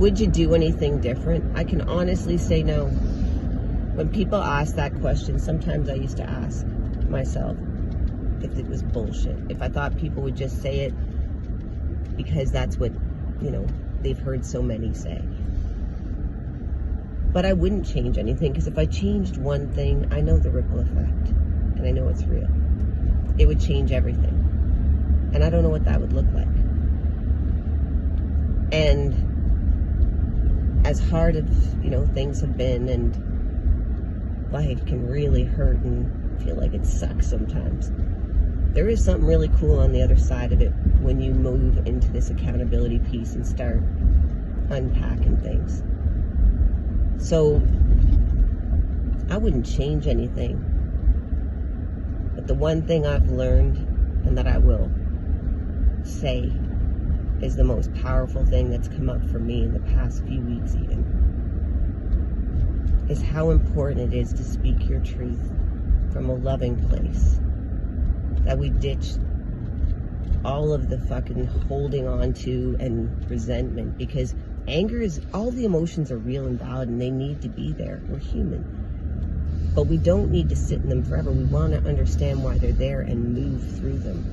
Would you do anything different? I can honestly say no. When people ask that question, sometimes I used to ask myself if it was bullshit. If I thought people would just say it because that's what, they've heard so many say. But I wouldn't change anything, because if I changed one thing, I know the ripple effect, and I know it's real. It would change everything. And I don't know what that would look like. And as hard as, things have been, and life can really hurt and feel like it sucks sometimes, there is something really cool on the other side of it when you move into this accountability piece and start unpacking things. So I wouldn't change anything. But the one thing I've learned, and that I will say is the most powerful thing that's come up for me in the past few weeks even, is how important it is to speak your truth from a loving place. That we ditch all of the fucking holding on to and resentment, because anger is, all the emotions are real and valid and they need to be there. We're human. But we don't need to sit in them forever. We want to understand why they're there and move through them.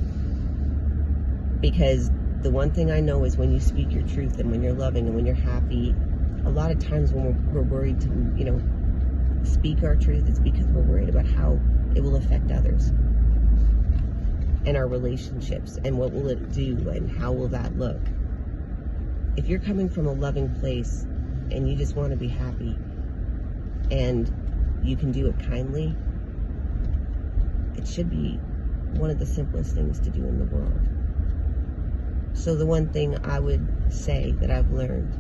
Because the one thing I know is when you speak your truth and when you're loving and when you're happy, a lot of times when we're worried to, speak our truth, it's because we're worried about how it will affect others and our relationships, and what will it do and how will that look. If you're coming from a loving place and you just want to be happy and you can do it kindly, it should be one of the simplest things to do in the world. So the one thing I would say that I've learned,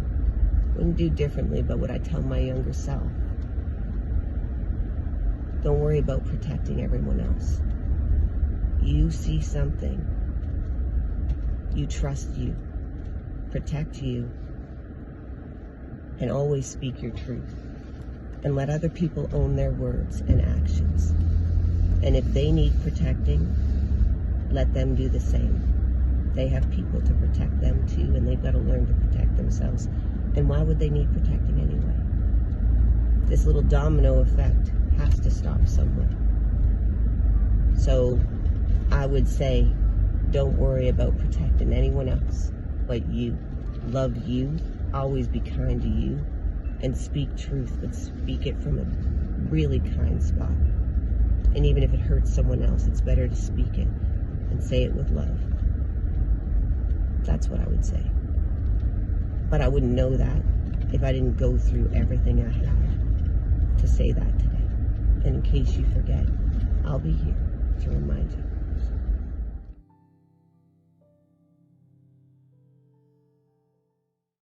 wouldn't do differently, but what I tell my younger self: don't worry about protecting everyone else. You see something, you trust you, protect you, and always speak your truth. And let other people own their words and actions. And if they need protecting, let them do the same. They have people to protect them too, and they've got to learn to protect themselves. And why would they need protecting anyway? This little domino effect has to stop somewhere. So I would say, don't worry about protecting anyone else but you. Love you, always be kind to you, and speak truth, but speak it from a really kind spot. And even if it hurts someone else, it's better to speak it and say it with love. That's what I would say. But I wouldn't know that if I didn't go through everything I had to say that today. And in case you forget, I'll be here to remind you.